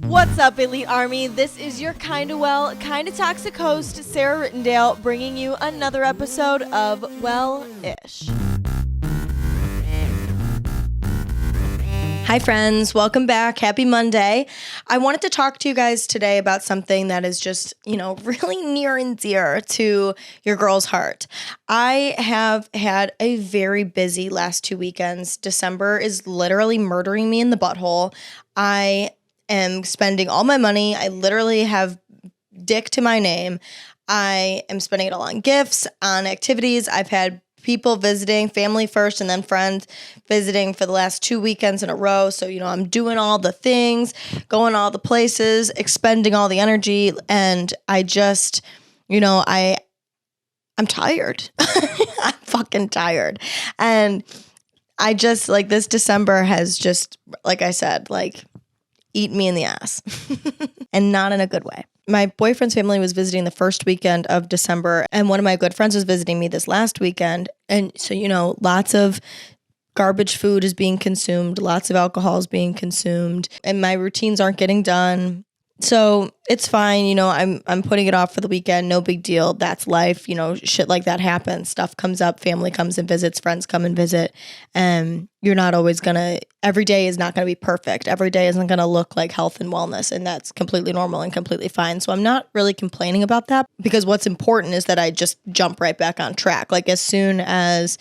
What's up, Elite Army? This is your kinda well, kinda toxic host, Sarah Rittendale, bringing you another episode of Wellish. Hi friends, welcome back. Happy Monday. I wanted to talk to you guys today about something that is just, really near and dear to your girl's heart. I have had a very busy last 2 weekends. December is literally murdering me in the butthole. I am spending all my money. I literally have dick to my name. I am spending it all on gifts, on activities. I've had people visiting, family first and then friends visiting for the last 2 weekends in a row. So, I'm doing all the things, going all the places, expending all the energy. And I just, I'm tired. I'm fucking tired. And I just, this December has just, like I said, eat me in the ass and not in a good way. My boyfriend's family was visiting the first weekend of December, and one of my good friends was visiting me this last weekend. And so, lots of garbage food is being consumed, lots of alcohol is being consumed, and my routines aren't getting done. So it's fine, I'm putting it off for the weekend, no big deal. That's life, shit like that happens. Stuff comes up, family comes and visits, friends come and visit, and you're not always every day is not gonna be perfect. Every day isn't gonna look like health and wellness, and that's completely normal and completely fine. So I'm not really complaining about that, because what's important is that I just jump right back on track. As soon as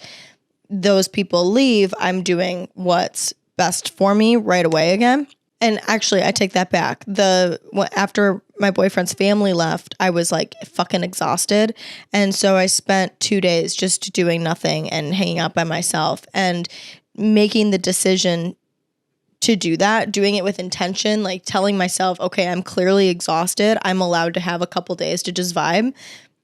those people leave, I'm doing what's best for me right away again. And actually, I take that back. After my boyfriend's family left, I was fucking exhausted. And so I spent 2 days just doing nothing and hanging out by myself and making the decision to do that, doing it with intention, telling myself, okay, I'm clearly exhausted. I'm allowed to have a couple days to just vibe.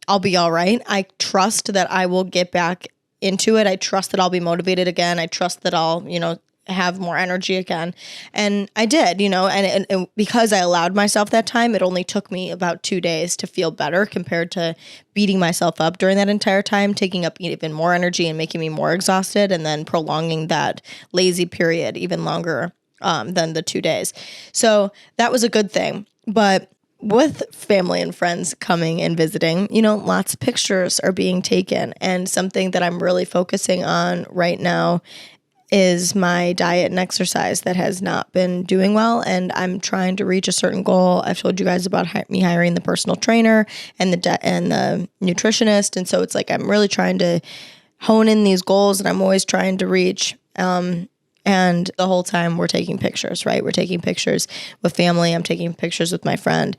I'll be all right. I trust that I will get back into it. I trust that I'll be motivated again. I trust that I'll, have more energy again. And I did, and because I allowed myself that time, it only took me about 2 days to feel better compared to beating myself up during that entire time, taking up even more energy and making me more exhausted, and then prolonging that lazy period even longer than the 2 days. So that was a good thing. But with family and friends coming and visiting, lots of pictures are being taken. And something that I'm really focusing on right now is my diet and exercise that has not been doing well, and I'm trying to reach a certain goal. I've told you guys about me hiring the personal trainer and the nutritionist, and so it's I'm really trying to hone in these goals that I'm always trying to reach. And the whole time we're taking pictures, right? We're taking pictures with family. I'm taking pictures with my friend.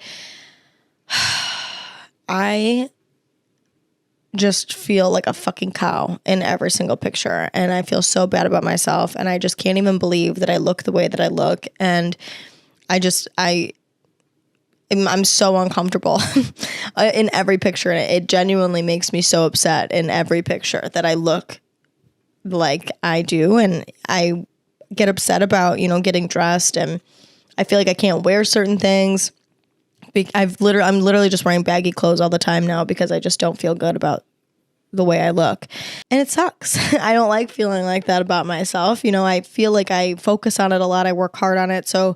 I just feel like a fucking cow in every single picture, and I feel so bad about myself, and I just can't even believe that I look the way that I look, and I'm so uncomfortable in every picture, and it genuinely makes me so upset in every picture that I look like I do, and I get upset about getting dressed, and I feel like I can't wear certain things. I'm literally just wearing baggy clothes all the time now because I just don't feel good about the way I look. And it sucks. I don't like feeling like that about myself. I feel like I focus on it a lot. I work hard on it. So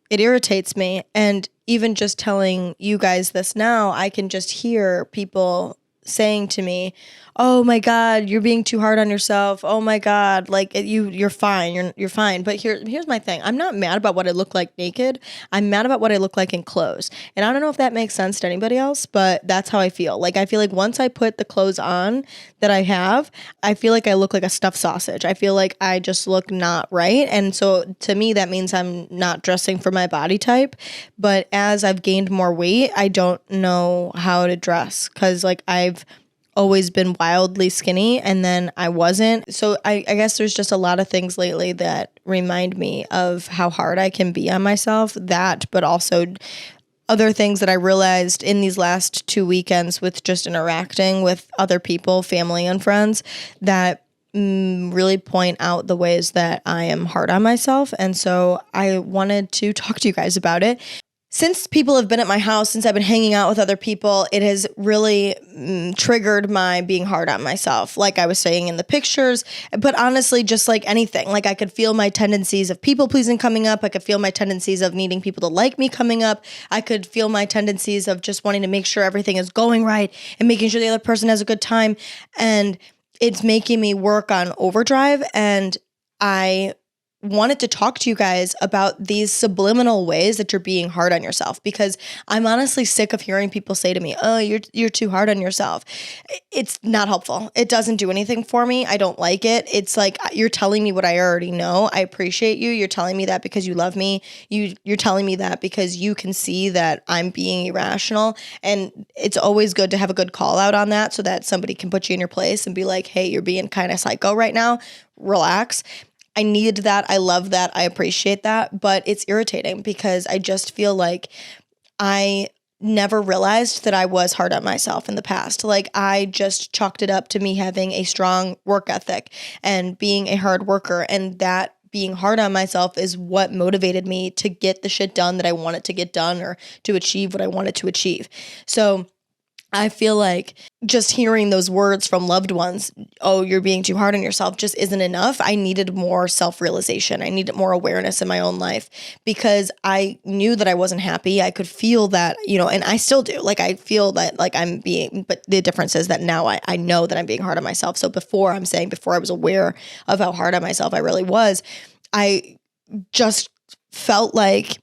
it irritates me. And even just telling you guys this now, I can just hear people saying to me, oh my God, you're being too hard on yourself. Oh my God, you're fine. You're fine. But here's my thing. I'm not mad about what I look like naked. I'm mad about what I look like in clothes. And I don't know if that makes sense to anybody else, but that's how I feel. I feel like once I put the clothes on that I have, I feel like I look like a stuffed sausage. I feel like I just look not right. And so to me, that means I'm not dressing for my body type. But as I've gained more weight, I don't know how to dress, because I've always been wildly skinny, and then I wasn't. So I guess there's just a lot of things lately that remind me of how hard I can be on myself. That, but also other things that I realized in these last 2 weekends with just interacting with other people, family and friends, that really point out the ways that I am hard on myself. And so I wanted to talk to you guys about it. since people have been at my house, since I've been hanging out with other people, it has really triggered my being hard on myself. Like I was saying in the pictures, but honestly, just like anything, like I could feel my tendencies of people pleasing coming up. I could feel my tendencies of needing people to like me coming up. I could feel my tendencies of just wanting to make sure everything is going right and making sure the other person has a good time. And it's making me work on overdrive. And I wanted to talk to you guys about these subliminal ways that you're being hard on yourself, because I'm honestly sick of hearing people say to me, "Oh, you're too hard on yourself." It's not helpful. It doesn't do anything for me. I don't like it. It's like you're telling me what I already know. I appreciate you. You're telling me that because you love me. You're telling me that because you can see that I'm being irrational, and it's always good to have a good call out on that so that somebody can put you in your place and be like, "Hey, you're being kind of psycho right now. Relax." I needed that. I love that. I appreciate that. But it's irritating because I just feel like I never realized that I was hard on myself in the past. Like I just chalked it up to me having a strong work ethic and being a hard worker. And that being hard on myself is what motivated me to get the shit done that I wanted to get done or to achieve what I wanted to achieve. So I feel like just hearing those words from loved ones, "Oh, you're being too hard on yourself," just isn't enough. I needed more self-realization. I needed more awareness in my own life because I knew that I wasn't happy. I could feel that, and I still do. Like I feel that like I'm being, but the difference is that now I know that I'm being hard on myself. So before I was aware of how hard on myself I really was, I just felt like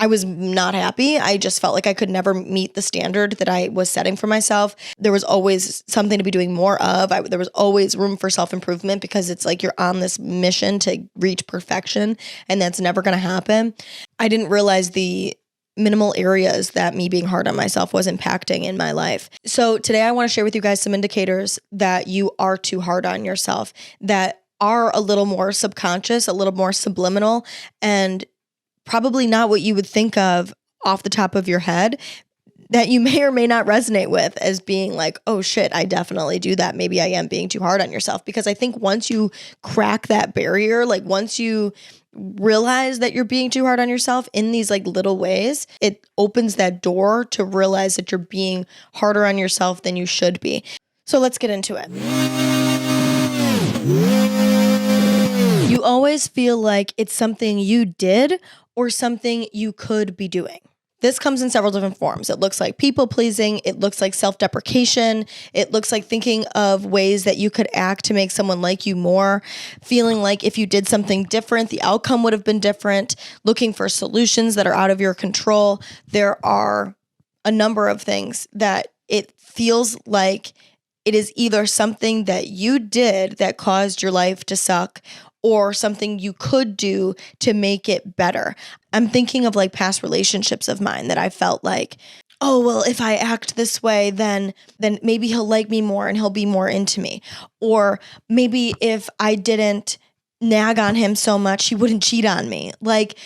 I was not happy. I just felt like I could never meet the standard that I was setting for myself. There was always something to be doing more of. There was always room for self-improvement because it's like you're on this mission to reach perfection, and that's never going to happen. I didn't realize the minimal areas that me being hard on myself was impacting in my life. So today I want to share with you guys some indicators that you are too hard on yourself, that are a little more subconscious, a little more subliminal, and probably not what you would think of off the top of your head, that you may or may not resonate with as being like, "Oh shit, I definitely do that. Maybe I am being too hard on yourself." Because I think once you crack that barrier, like once you realize that you're being too hard on yourself in these like little ways, it opens that door to realize that you're being harder on yourself than you should be. So let's get into it. You always feel like it's something you did or something you could be doing. This comes in several different forms. It looks like people pleasing. It looks like self-deprecation. It looks like thinking of ways that you could act to make someone like you more, feeling like if you did something different, the outcome would have been different, looking for solutions that are out of your control. There are a number of things that it feels like it is either something that you did that caused your life to suck or something you could do to make it better. I'm thinking of like past relationships of mine that I felt like, "Oh, well, if I act this way, then maybe he'll like me more and he'll be more into me. Or maybe if I didn't nag on him so much, he wouldn't cheat on me." Like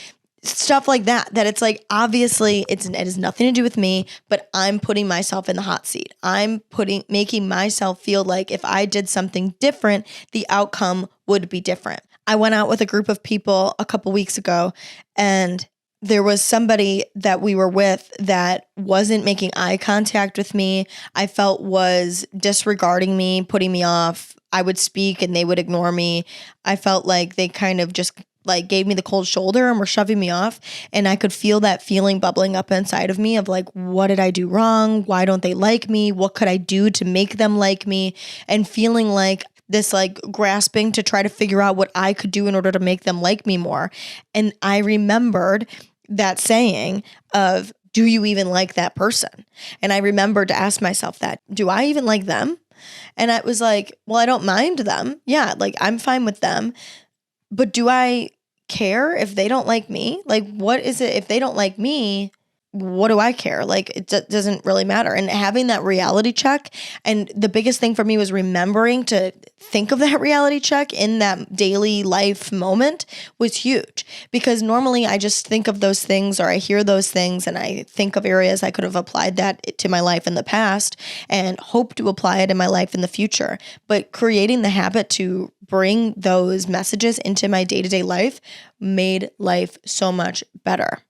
stuff like that it's like, obviously it has nothing to do with me, but I'm putting myself in the hot seat. I'm making myself feel like if I did something different, the outcome would be different. I went out with a group of people a couple weeks ago, and there was somebody that we were with that wasn't making eye contact with me. I felt was disregarding me, putting me off. I would speak and they would ignore me. I felt like they kind of just like gave me the cold shoulder and were shoving me off. And I could feel that feeling bubbling up inside of me of like, what did I do wrong? Why don't they like me? What could I do to make them like me? And feeling like this like grasping to try to figure out what I could do in order to make them like me more. And I remembered that saying of, do you even like that person? And I remembered to ask myself that, do I even like them? And I was like, well, I don't mind them. Yeah, like I'm fine with them. But do I care if they don't like me? Like, what is it if they don't like me? What do I care? Like, it doesn't really matter. And having that reality check, and the biggest thing for me was remembering to think of that reality check in that daily life moment was huge. Because normally I just think of those things, or I hear those things and I think of areas I could have applied that to my life in the past and hope to apply it in my life in the future. But creating the habit to bring those messages into my day-to-day life made life so much better.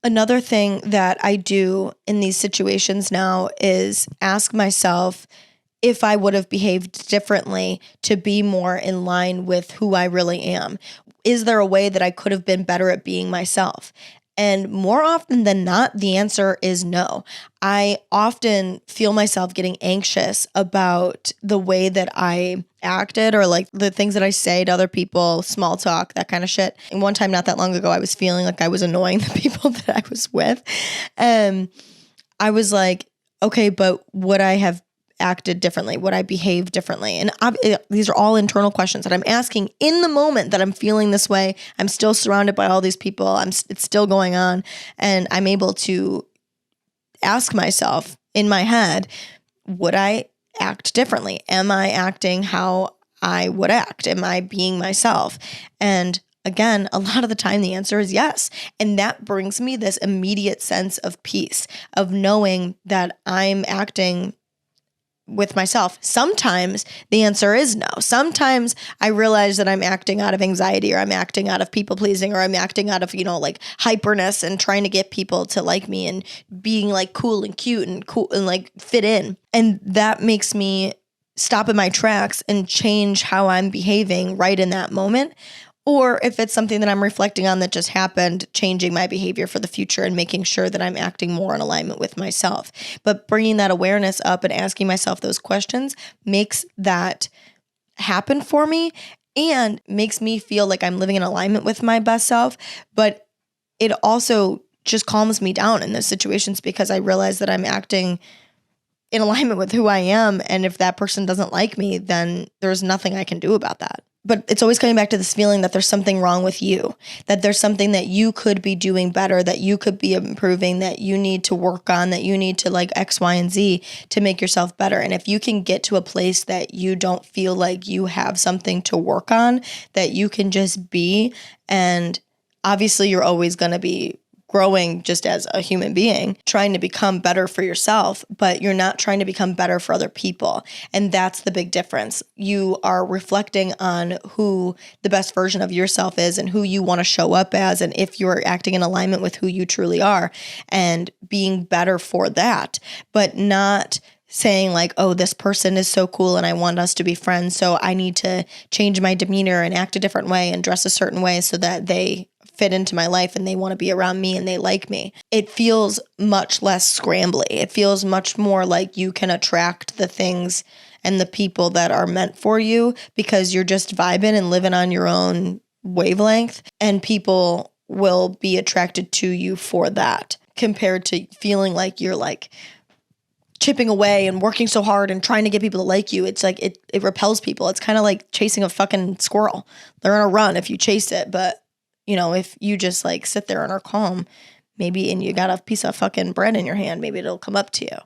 Another thing that I do in these situations now is ask myself if I would have behaved differently to be more in line with who I really am. Is there a way that I could have been better at being myself? And more often than not, the answer is no. I often feel myself getting anxious about the way that I acted or like the things that I say to other people, small talk, that kind of shit. And one time not that long ago, I was feeling like I was annoying the people that I was with. And I was like, okay, but would I have acted differently? Would I behave differently? And these are all internal questions that I'm asking in the moment that I'm feeling this way. I'm still surrounded by all these people. It's still going on. And I'm able to ask myself in my head, would I act differently? Am I acting how I would act? Am I being myself? And again, a lot of the time the answer is yes. And that brings me this immediate sense of peace, of knowing that I'm acting with myself. Sometimes the answer is no. Sometimes I realize that I'm acting out of anxiety, or I'm acting out of people pleasing, or I'm acting out of, like hyperness and trying to get people to like me and being like cool and cute and like fit in. And that makes me stop in my tracks and change how I'm behaving right in that moment. Or if it's something that I'm reflecting on that just happened, changing my behavior for the future and making sure that I'm acting more in alignment with myself. But bringing that awareness up and asking myself those questions makes that happen for me and makes me feel like I'm living in alignment with my best self. But it also just calms me down in those situations because I realize that I'm acting in alignment with who I am. And if that person doesn't like me, then there's nothing I can do about that. But it's always coming back to this feeling that there's something wrong with you, that there's something that you could be doing better, that you could be improving, that you need to work on, that you need to like X, Y, and Z to make yourself better. And if you can get to a place that you don't feel like you have something to work on, that you can just be, and obviously you're always going to be growing just as a human being, trying to become better for yourself, but you're not trying to become better for other people. And that's the big difference. You are reflecting on who the best version of yourself is and who you want to show up as, and if you're acting in alignment with who you truly are and being better for that, but not saying like, oh, this person is so cool and I want us to be friends, so I need to change my demeanor and act a different way and dress a certain way so that they fit into my life and they want to be around me and they like me. It feels much less scrambly. It feels much more like you can attract the things and the people that are meant for you because you're just vibing and living on your own wavelength, and people will be attracted to you for that, compared to feeling like you're like chipping away and working so hard and trying to get people to like you. It's like it repels people. It's kind of like chasing a fucking squirrel. They're gonna run if you chase it, but if you just like sit there and are calm, maybe, and you got a piece of fucking bread in your hand, maybe it'll come up to you.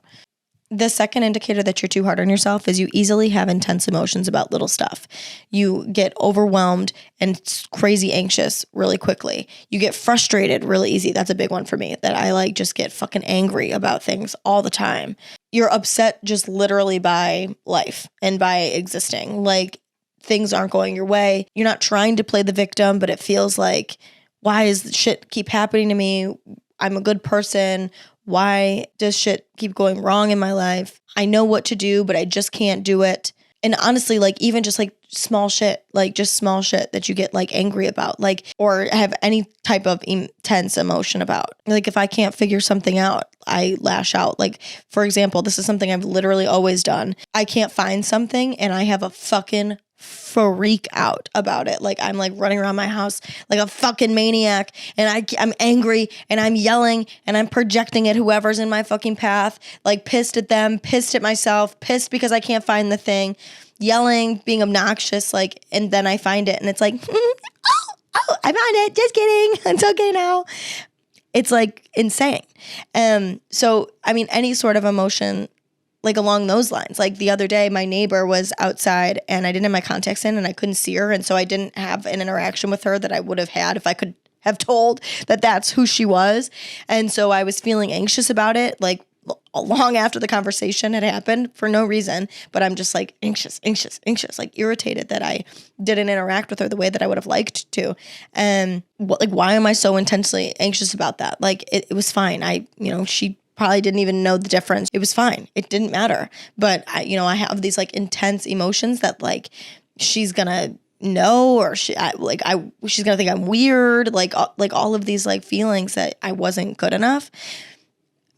The second indicator that you're too hard on yourself is you easily have intense emotions about little stuff. You get overwhelmed and crazy anxious really quickly. You get frustrated really easy. That's a big one for me, that I like just get fucking angry about things all the time. You're upset just literally by life and by existing. Like, things aren't going your way. You're not trying to play the victim, but it feels like, why does shit keep happening to me? I'm a good person. Why does shit keep going wrong in my life? I know what to do, but I just can't do it. And honestly, like even just like small shit, like just small shit that you get like angry about, like, or have any type of intense emotion about. Like if I can't figure something out, I lash out. Like, for example, this is something I've literally always done. I can't find something and I have a fucking freak out about it. Like I'm like running around my house like a fucking maniac, and I'm angry and I'm yelling and I'm projecting at whoever's in my fucking path, like pissed at them, pissed at myself, pissed because I can't find the thing, yelling, being obnoxious, like, and then I find it and it's like, oh, I found it. Just kidding. It's okay now. It's like insane. So, I mean, any sort of emotion like along those lines. Like the other day, my neighbor was outside and I didn't have my contacts in and I couldn't see her. And so I didn't have an interaction with her that I would have had if I could have told that that's who she was. And so I was feeling anxious about it, like long after the conversation had happened for no reason, but I'm just like anxious, like irritated that I didn't interact with her the way that I would have liked to. And why am I so intensely anxious about that? Like it was fine. She probably didn't even know the difference. It was fine. It didn't matter. But I have these like intense emotions that like she's gonna know, or she's gonna think I'm weird. Like all of these like feelings that I wasn't good enough.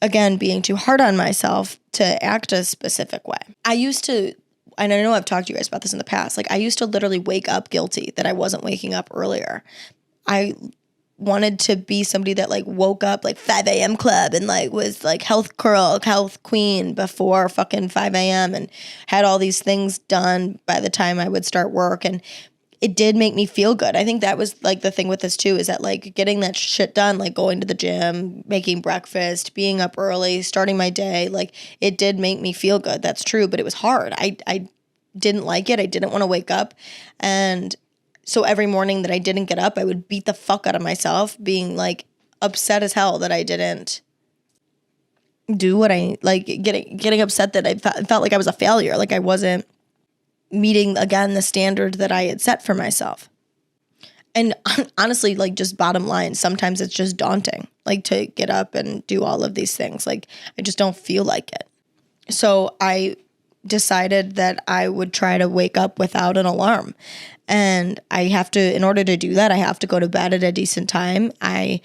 Again, being too hard on myself to act a specific way. I used to, and I know I've talked to you guys about this in the past, like I used to literally wake up guilty that I wasn't waking up earlier. I wanted to be somebody that like woke up like 5 a.m. club and like was like health queen before fucking 5 a.m. and had all these things done by the time I would start work. And it did make me feel good. I think that was like the thing with this too, is that like getting that shit done, like going to the gym, making breakfast, being up early, starting my day, like it did make me feel good. That's true, but it was hard. I didn't like it. I didn't want to wake up. And so every morning that I didn't get up, I would beat the fuck out of myself, being like upset as hell that I didn't do what I like, getting upset that I felt like I was a failure. Like I wasn't meeting again the standard that I had set for myself. And honestly, like just bottom line, sometimes it's just daunting, like to get up and do all of these things. Like I just don't feel like it. So I decided that I would try to wake up without an alarm. And in order to do that, I have to go to bed at a decent time. I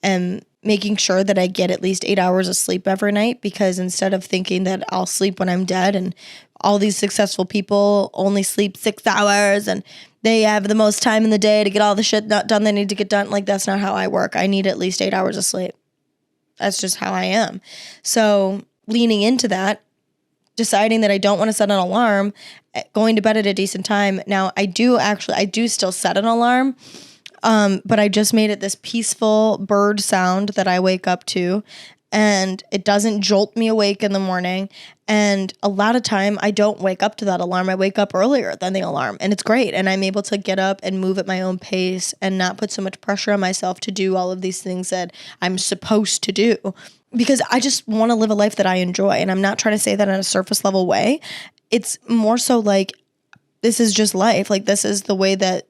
am making sure that I get at least 8 hours of sleep every night, because instead of thinking that I'll sleep when I'm dead, and all these successful people only sleep 6 hours and they have the most time in the day to get all the shit not done they need to get done. Like that's not how I work. I need at least 8 hours of sleep. That's just how I am. So leaning into that, deciding that I don't want to set an alarm, going to bed at a decent time. Now I do still set an alarm. But I just made it this peaceful bird sound that I wake up to, and it doesn't jolt me awake in the morning. And a lot of time I don't wake up to that alarm. I wake up earlier than the alarm, and it's great. And I'm able to get up and move at my own pace and not put so much pressure on myself to do all of these things that I'm supposed to do, because I just want to live a life that I enjoy. And I'm not trying to say that in a surface level way. It's more so like, this is just life. Like this is the way that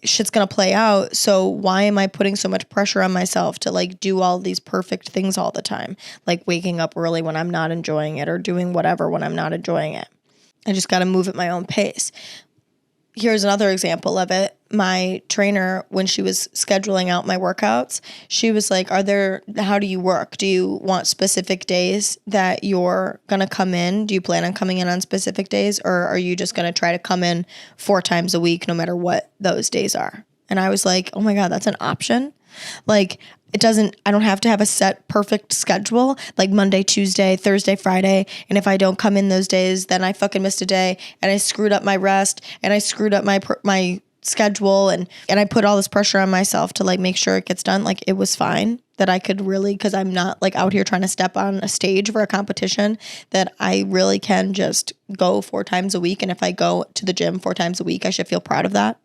shit's gonna play out. So why am I putting so much pressure on myself to like do all these perfect things all the time? Like waking up early when I'm not enjoying it, or doing whatever when I'm not enjoying it. I just gotta move at my own pace. Here's another example of it. My trainer, when she was scheduling out my workouts, she was like, how do you work? Do you want specific days that you're going to come in? Do you plan on coming in on specific days? Or are you just going to try to come in 4 times a week, no matter what those days are? And I was like, oh my God, that's an option. Like I don't have to have a set perfect schedule, like Monday, Tuesday, Thursday, Friday. And if I don't come in those days, then I fucking missed a day, and I screwed up my rest, and I screwed up my schedule, and I put all this pressure on myself to like make sure it gets done. Like it was fine that I could really, because I'm not like out here trying to step on a stage for a competition, that I really can just go 4 times a week. And if I go to the gym 4 times a week, I should feel proud of that.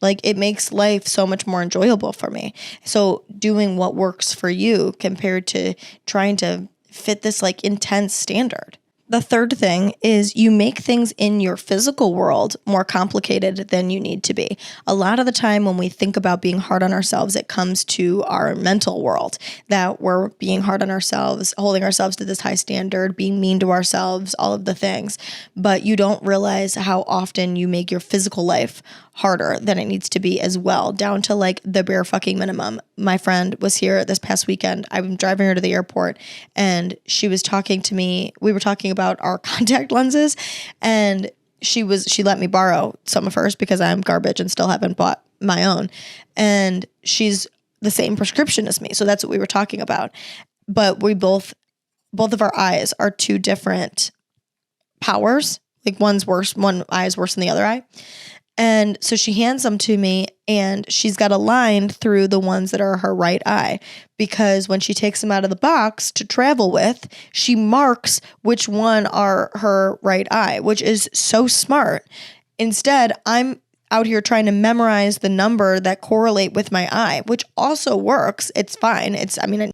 Like it makes life so much more enjoyable for me. So doing what works for you compared to trying to fit this like intense standard. The third thing is you make things in your physical world more complicated than you need to be. A lot of the time when we think about being hard on ourselves, it comes to our mental world, that we're being hard on ourselves, holding ourselves to this high standard, being mean to ourselves, all of the things. But you don't realize how often you make your physical life harder than it needs to be as well, down to like the bare fucking minimum. My friend was here this past weekend. I'm driving her to the airport, and she was talking to me. We were talking about our contact lenses, and she let me borrow some of hers because I'm garbage and still haven't bought my own. And she's the same prescription as me. So that's what we were talking about. But we both of our eyes are 2 different powers. Like one's worse, one eye is worse than the other eye. And so she hands them to me, and she's got a line through the ones that are her right eye, because when she takes them out of the box to travel with, she marks which one are her right eye, which is so smart. Instead, I'm out here trying to memorize the number that correlate with my eye, which also works. It's fine.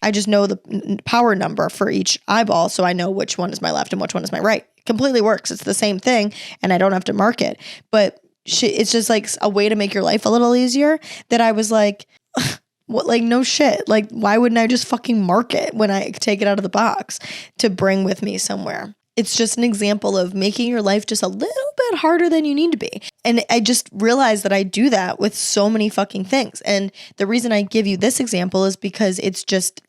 I just know the power number for each eyeball, so I know which one is my left and which one is my right. It completely works. It's the same thing, and I don't have to mark it. But it's just like a way to make your life a little easier that I was like, what, like, no shit. Like, why wouldn't I just fucking mark it when I take it out of the box to bring with me somewhere? It's just an example of making your life just a little bit harder than you need to be. And I just realized that I do that with so many fucking things. And the reason I give you this example is because it's just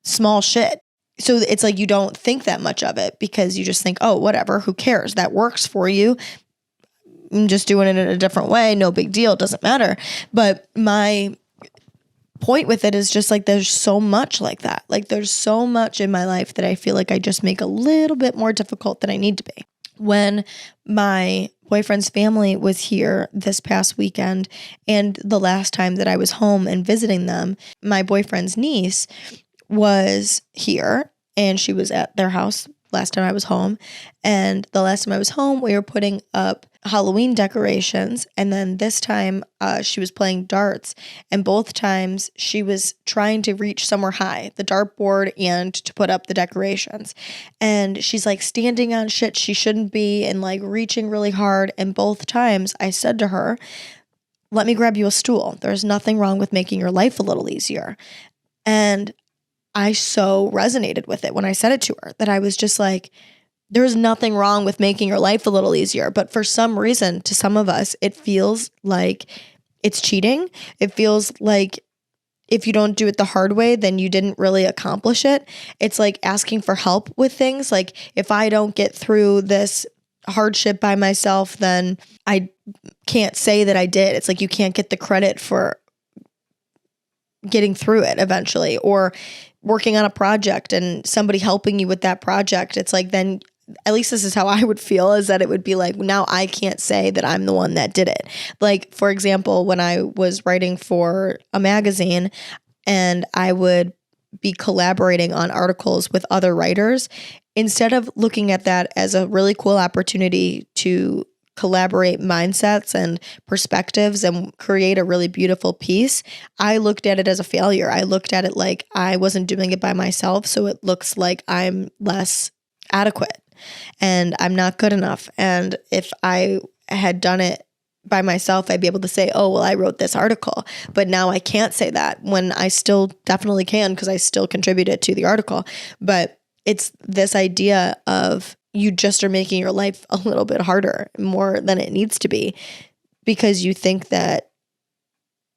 small shit. So it's like you don't think that much of it because you just think, oh, whatever, who cares? That works for you. I'm just doing it in a different way. No big deal. It doesn't matter. But my point with it is just like there's so much like that. Like there's so much in my life that I feel like I just make a little bit more difficult than I need to be. When my boyfriend's family was here this past weekend and the last time that I was home and visiting them, my boyfriend's niece was here and she was at their house last time I was home. And the last time I was home, we were putting up Halloween decorations. And then this time she was playing darts. And both times she was trying to reach somewhere high, the dartboard and to put up the decorations. And she's like standing on shit she shouldn't be and like reaching really hard. And both times I said to her, let me grab you a stool. There's nothing wrong with making your life a little easier. And I so resonated with it when I said it to her that I was just like, there's nothing wrong with making your life a little easier. But for some reason, to some of us, it feels like it's cheating. It feels like if you don't do it the hard way, then you didn't really accomplish it. It's like asking for help with things. Like if I don't get through this hardship by myself, then I can't say that I did. It's like you can't get the credit for getting through it eventually, or working on a project and somebody helping you with that project. It's like, then at least this is how I would feel, is that it would be like, now I can't say that I'm the one that did it. Like, for example, when I was writing for a magazine and I would be collaborating on articles with other writers, instead of looking at that as a really cool opportunity to collaborate mindsets and perspectives and create a really beautiful piece, I looked at it as a failure. I looked at it like I wasn't doing it by myself, so it looks like I'm less adequate and I'm not good enough. And if I had done it by myself, I'd be able to say, oh, well, I wrote this article. But now I can't say that when I still definitely can, because I still contributed to the article. But it's this idea of you just are making your life a little bit harder, more than it needs to be, because you think that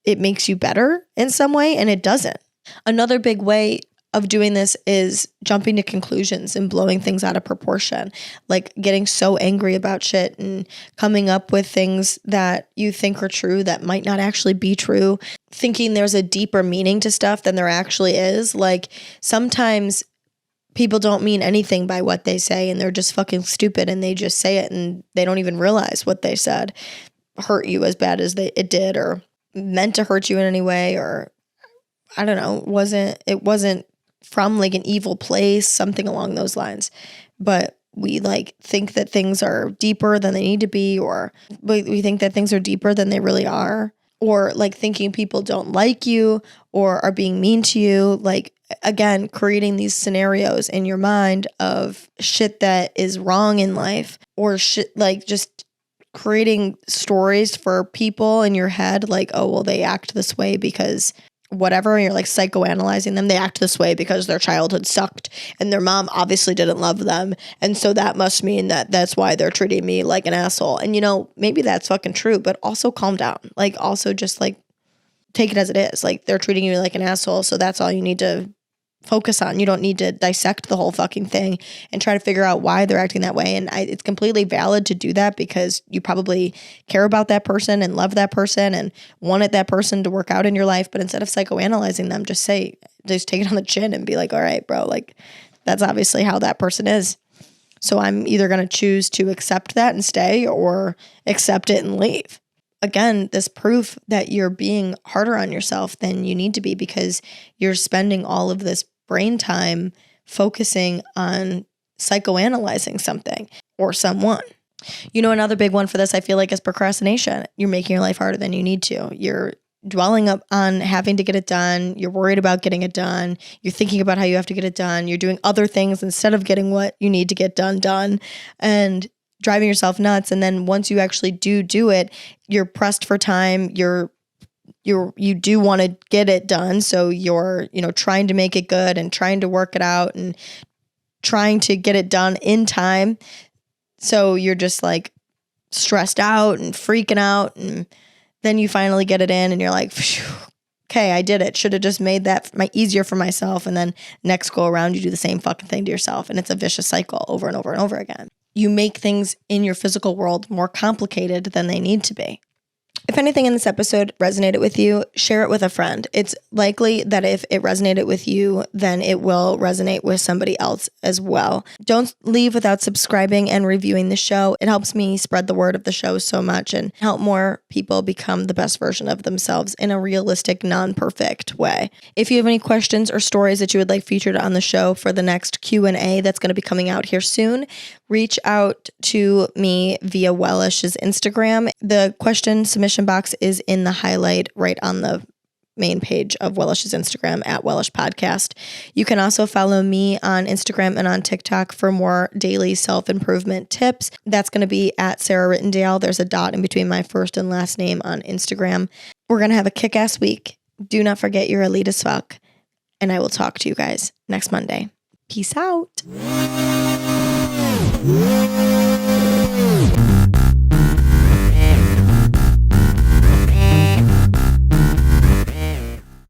it makes you better in some way, and it doesn't. Another big way of doing this is jumping to conclusions and blowing things out of proportion, like getting so angry about shit and coming up with things that you think are true that might not actually be true, thinking there's a deeper meaning to stuff than there actually is. Like sometimes people don't mean anything by what they say, and they're just fucking stupid, and they just say it and they don't even realize what they said hurt you as bad as it did, or meant to hurt you in any way, or I don't know, it wasn't from like an evil place, something along those lines. But we like think that things are deeper than they need to be, or we think that things are deeper than they really are, or like thinking people don't like you or are being mean to you. Like, again, creating these scenarios in your mind of shit that is wrong in life, or shit, like just creating stories for people in your head. Like, oh, well, they act this way because whatever. And you're like psychoanalyzing them. They act this way because their childhood sucked and their mom obviously didn't love them. And so that must mean that that's why they're treating me like an asshole. And, you know, maybe that's fucking true, but also calm down. Like, also just like take it as it is. Like, they're treating you like an asshole. So that's all you need to focus on. You don't need to dissect the whole fucking thing and try to figure out why they're acting that way. And it's completely valid to do that because you probably care about that person and love that person and wanted that person to work out in your life. But instead of psychoanalyzing them, just take it on the chin and be like, all right, bro, like that's obviously how that person is. So I'm either going to choose to accept that and stay, or accept it and leave. Again, this proof that you're being harder on yourself than you need to be because you're spending all of this brain time focusing on psychoanalyzing something or someone. Another big one for this, I feel like, is procrastination. You're making your life harder than you need to. You're dwelling up on having to get it done. You're worried about getting it done. You're thinking about how you have to get it done. You're doing other things instead of getting what you need to get done, and driving yourself nuts. And then once you actually do it, you're pressed for time. You do want to get it done. So you're, trying to make it good and trying to work it out and trying to get it done in time. So you're just like stressed out and freaking out. And then you finally get it in and you're like, okay, I did it. Should have just made that easier for myself. And then next go around, you do the same fucking thing to yourself. And it's a vicious cycle over and over and over again. You make things in your physical world more complicated than they need to be. If anything in this episode resonated with you, share it with a friend. It's likely that if it resonated with you, then it will resonate with somebody else as well. Don't leave without subscribing and reviewing the show. It helps me spread the word of the show so much and help more people become the best version of themselves in a realistic, non-perfect way. If you have any questions or stories that you would like featured on the show for the next Q&A that's going to be coming out here soon, reach out to me via Wellish's Instagram. The question submission box is in the highlight right on the main page of Wellish's Instagram at Wellish Podcast. You can also follow me on Instagram and on TikTok for more daily self-improvement tips. That's going to be at Sarah Rittendale. There's a dot in between my first and last name on Instagram. We're going to have a kick-ass week. Do not forget you're elite as fuck. And I will talk to you guys next Monday. Peace out.